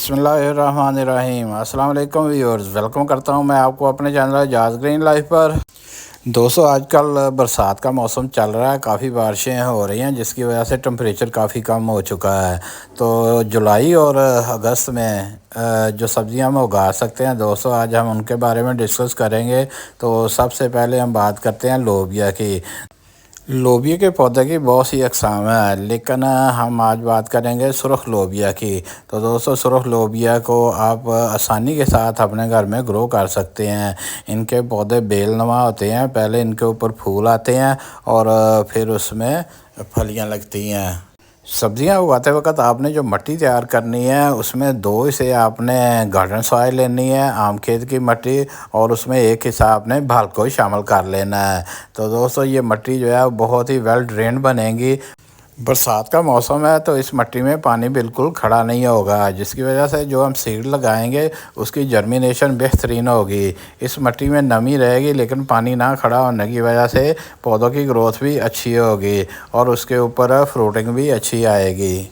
बिस्मिल्लाहिर्रहमानिर्रहीम। अस्सलाम वालेकुम व्यूअर्स, वेलकम करता हूं मैं आपको अपने चैनल एजाज ग्रीन लाइफ पर। दोस्तों, आजकल बरसात का मौसम चल रहा है, काफ़ी बारिशें हो रही हैं जिसकी वजह से टेम्परेचर काफ़ी कम हो चुका है। तो जुलाई और अगस्त में जो सब्ज़ियां हम उगा सकते हैं दोस्तों, आज हम उनके बारे में डिस्कस करेंगे। तो सबसे पहले हम बात करते हैं लोबिया की। लोबिया के पौधे की बहुत सी अक़साम है, लेकिन हम आज बात करेंगे सुरख लोबिया की। तो दोस्तों, सुरख लोबिया को आप आसानी के साथ अपने घर में ग्रो कर सकते हैं। इनके पौधे बेलनुमा होते हैं, पहले इनके ऊपर फूल आते हैं और फिर उसमें फलियां लगती हैं। सब्जियां उगाते वक्त आपने जो मिट्टी तैयार करनी है उसमें दो हिस्से आपने गार्डन सॉइल लेनी है, आम खेत की मिट्टी, और उसमें एक हिस्सा आपने भाल को शामिल कर लेना है। तो दोस्तों, ये मिट्टी जो है बहुत ही वेल ड्रेन बनेगी। बरसात का मौसम है तो इस मिट्टी में पानी बिल्कुल खड़ा नहीं होगा, जिसकी वजह से जो हम सीड लगाएंगे उसकी जर्मिनेशन बेहतरीन होगी। इस मिट्टी में नमी रहेगी लेकिन पानी ना खड़ा होने की वजह से पौधों की ग्रोथ भी अच्छी होगी और उसके ऊपर फ्रूटिंग भी अच्छी आएगी।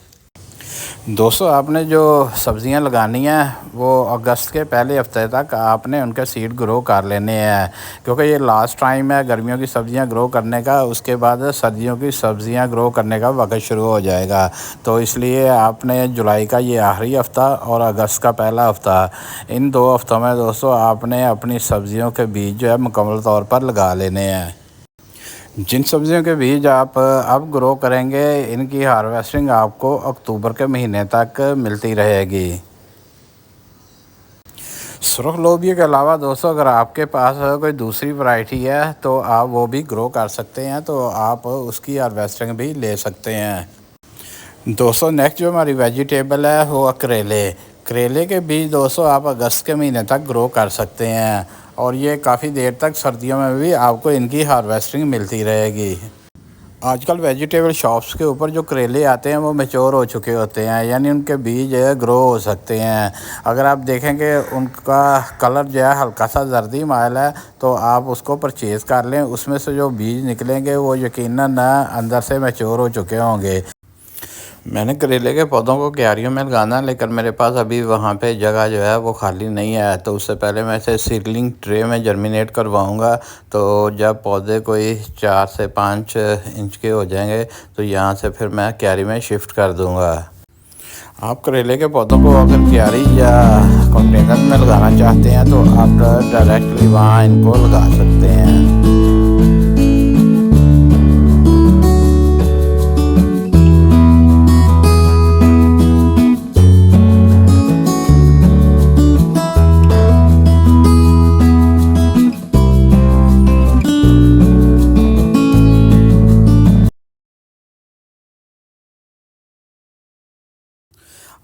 दोस्तों, आपने जो सब्ज़ियां लगानी हैं वो अगस्त के पहले हफ्ते तक आपने उनके सीड ग्रो कर लेने हैं, क्योंकि ये लास्ट टाइम है गर्मियों की सब्ज़ियां ग्रो करने का। उसके बाद सर्दियों की सब्ज़ियां ग्रो करने का वक्त शुरू हो जाएगा। तो इसलिए आपने जुलाई का ये आखिरी हफ़्ता और अगस्त का पहला हफ़्ता, इन 2 हफ़्तों में दोस्तों आपने अपनी सब्ज़ियों के बीज जो है मुकम्मल तौर पर लगा लेने हैं। जिन सब्ज़ियों के बीज आप अब ग्रो करेंगे, इनकी हार्वेस्टिंग आपको अक्टूबर के महीने तक मिलती रहेगी। सुरख लोबिया के अलावा दोस्तों, अगर आपके पास कोई दूसरी वैरायटी है तो आप वो भी ग्रो कर सकते हैं, तो आप उसकी हार्वेस्टिंग भी ले सकते हैं। दोस्तों, नेक्स्ट जो हमारी वेजिटेबल है वो करेले। करेले के बीज दोस्तों आप अगस्त के महीने तक ग्रो कर सकते हैं और ये काफ़ी देर तक सर्दियों में भी आपको इनकी हार्वेस्टिंग मिलती रहेगी। आजकल वेजिटेबल शॉप्स के ऊपर जो करेले आते हैं वो मैच्योर हो चुके होते हैं, यानी उनके बीज ग्रो हो सकते हैं। अगर आप देखेंगे उनका कलर जो है हल्का सा जर्दी माइल है, तो आप उसको परचेज़ कर लें। उसमें से जो बीज निकलेंगे वो यकीनन अंदर से मैच्योर हो चुके होंगे। मैंने करेले के पौधों को क्यारियों में लगाना, लेकिन मेरे पास अभी वहाँ पे जगह जो है वो खाली नहीं है, तो उससे पहले मैं इसे सीडलिंग ट्रे में जर्मिनेट करवाऊँगा। तो जब पौधे कोई 4 से 5 इंच के हो जाएंगे तो यहाँ से फिर मैं क्यारी में शिफ्ट कर दूँगा। आप करेले के पौधों को अगर क्यारी या कंटेनर में लगाना चाहते हैं तो आप डायरेक्टली वहाँ इनको लगा सकते हैं।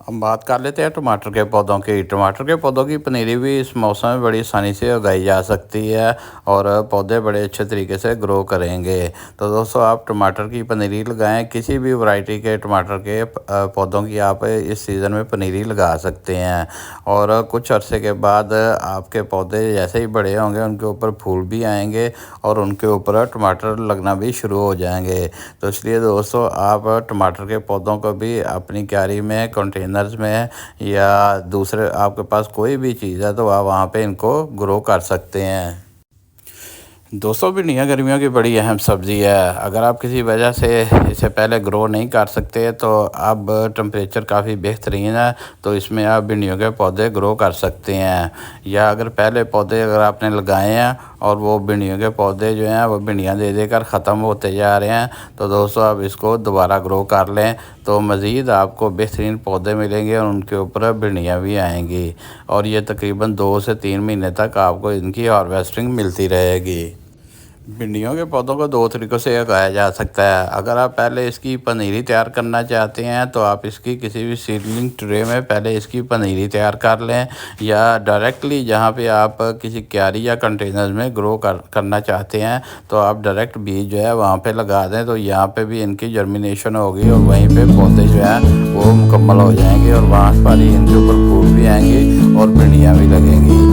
हम बात कर लेते हैं टमाटर के पौधों की। टमाटर के पौधों की पनीरी भी इस मौसम में बड़ी आसानी से उगाई जा सकती है और पौधे बड़े अच्छे तरीके से ग्रो करेंगे। तो दोस्तों, आप टमाटर की पनीरी लगाएं, किसी भी वैरायटी के टमाटर के पौधों की आप इस सीज़न में पनीरी लगा सकते हैं और कुछ अरसे के बाद आपके पौधे जैसे ही बड़े होंगे उनके ऊपर फूल भी आएंगे और उनके ऊपर टमाटर लगना भी शुरू हो जाएंगे। तो इसलिए दोस्तों, आप टमाटर के पौधों को भी अपनी क्यारी में, कंटेनर्स में या दूसरे आपके पास कोई भी चीज़ है तो आप वहाँ पे इनको ग्रो कर सकते हैं। दोस्तों, भिंडियाँ गर्मियों की बड़ी अहम सब्ज़ी है। अगर आप किसी वजह से इसे पहले ग्रो नहीं कर सकते तो अब टेम्परेचर काफ़ी बेहतरीन है, तो इसमें आप भिंडियों के पौधे ग्रो कर सकते हैं। या अगर पहले पौधे अगर आपने लगाए हैं और वो भिंडियों के पौधे जो हैं वो भिंडियाँ दे देकर ख़त्म होते जा रहे हैं, तो दोस्तों आप इसको दोबारा ग्रो कर लें, तो मज़ीद आपको बेहतरीन पौधे मिलेंगे और उनके ऊपर भिंडियाँ भी आएंगी और ये तकरीबन 2 से 3 महीने तक आपको इनकी हार्वेस्टिंग मिलती रहेगी। भिंडियों के पौधों को 2 तरीक़ों से उगाया जा सकता है। अगर आप पहले इसकी पनीरी तैयार करना चाहते हैं तो आप इसकी किसी भी सीडलिंग ट्रे में पहले इसकी पनीरी तैयार कर लें, या डायरेक्टली जहाँ पे आप किसी क्यारी या कंटेनर में ग्रो करना चाहते हैं तो आप डायरेक्ट बीज जो है वहाँ पे लगा दें, तो यहाँ पे भी इनकी जर्मिनेशन होगी और वहीं पे पौधे जो हैं वो मुकम्मल हो जाएंगे और वहाँ पर ही इनके ऊपर फूल भी आएंगे और भिंडियाँ भी लगेंगी।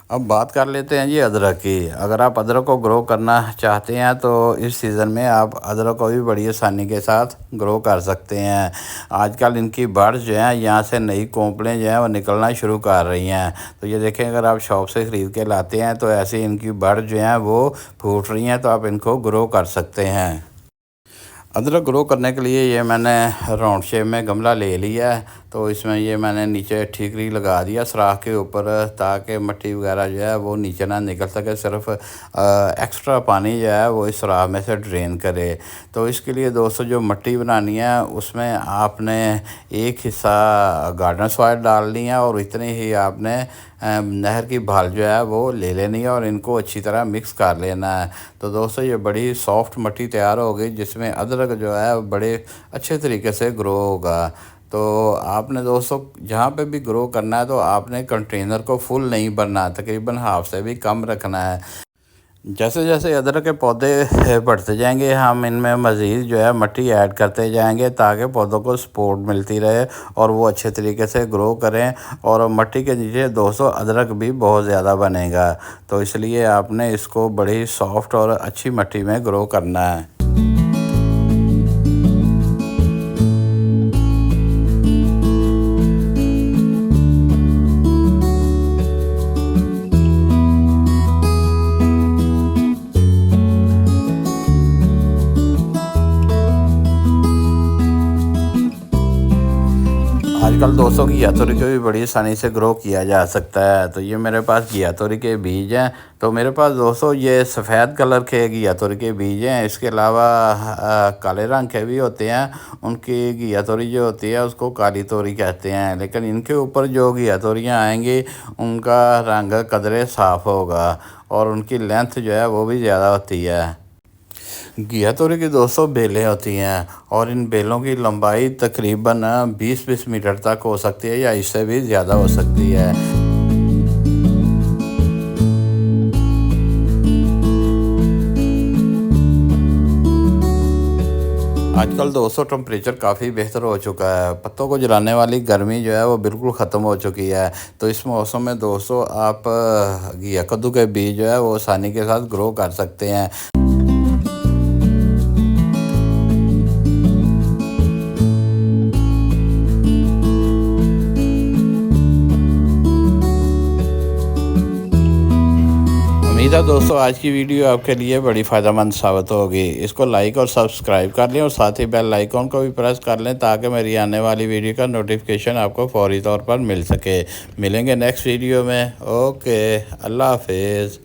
अब बात कर लेते हैं जी अदरक की। अगर आप अदरक को ग्रो करना चाहते हैं तो इस सीज़न में आप अदरक को भी बड़ी आसानी के साथ ग्रो कर सकते हैं। आजकल इनकी बर्ड्स जो हैं यहाँ से नई कोंपलें जो हैं वो निकलना शुरू कर रही हैं। तो ये देखें, अगर आप शॉप से ख़रीद के लाते हैं तो ऐसे इनकी बर्ड्स जो हैं वो फूट रही हैं, तो आप इनको ग्रो कर सकते हैं। अदरक ग्रो करने के लिए ये मैंने राउंड शेप में गमला ले लिया है। तो इसमें ये मैंने नीचे ठीकरी लगा दिया सुराख के ऊपर, ताकि मिट्टी वगैरह जो है वो नीचे ना निकल सके, सिर्फ एक्स्ट्रा पानी जो है वो इस सुराख में से ड्रेन करे। तो इसके लिए दोस्तों जो मिट्टी बनानी है उसमें आपने एक हिस्सा गार्डन सॉइल डालनी है और इतनी ही आपने नहर की भाल जो है वो ले लेनी है और इनको अच्छी तरह मिक्स कर लेना है। तो दोस्तों ये बड़ी सॉफ्ट मिट्टी तैयार हो गई, जिसमें अदरक जो है बड़े अच्छे तरीके से ग्रो होगा। तो आपने दोस्तों जहाँ पे भी ग्रो करना है तो आपने कंटेनर को फुल नहीं भरना, तकरीबन हाफ से भी कम रखना है। जैसे जैसे अदरक के पौधे बढ़ते जाएंगे हम इनमें मज़ीद जो है मिट्टी ऐड करते जाएंगे, ताकि पौधों को सपोर्ट मिलती रहे और वो अच्छे तरीके से ग्रो करें। और मिट्टी के नीचे दोस्तों अदरक भी बहुत ज़्यादा बनेगा, तो इसलिए आपने इसको बड़ी सॉफ्ट और अच्छी मिट्टी में ग्रो करना है। आजकल दोस्तों घिया तोरी को भी बड़ी आसानी से ग्रो किया जा सकता है। तो ये मेरे पास घिया तोरी के बीज हैं। तो मेरे पास दोस्तों ये सफ़ेद कलर के घिया तोरी के बीज हैं। इसके अलावा काले रंग के भी होते हैं। उनकी घिया तोरी जो होती है उसको काली तोरी कहते हैं, लेकिन इनके ऊपर जो घिया तोरियाँ आएंगी उनका रंग कदरे साफ़ होगा और उनकी लेंथ जो है वो भी ज़्यादा होती है। घिया तोरी की दोस्तों बेलें होती हैं और इन बेलों की लंबाई तकरीबन 20-20 मीटर तक हो सकती है या इससे भी ज़्यादा हो सकती है। आजकल दोस्तों टेम्परेचर काफ़ी बेहतर हो चुका है, पत्तों को जलाने वाली गर्मी जो है वो बिल्कुल ख़त्म हो चुकी है। तो इस मौसम में दोस्तों आप घिया कद्दू के बीज जो है वो आसानी के साथ ग्रो कर सकते हैं। उम्मीद है दोस्तों आज की वीडियो आपके लिए बड़ी फ़ायदेमंद साबित होगी। इसको लाइक और सब्सक्राइब कर लें और साथ ही बेल आइकॉन को भी प्रेस कर लें, ताकि मेरी आने वाली वीडियो का नोटिफिकेशन आपको फौरी तौर पर मिल सके। मिलेंगे नेक्स्ट वीडियो में। ओके, अल्लाह हाफिज़।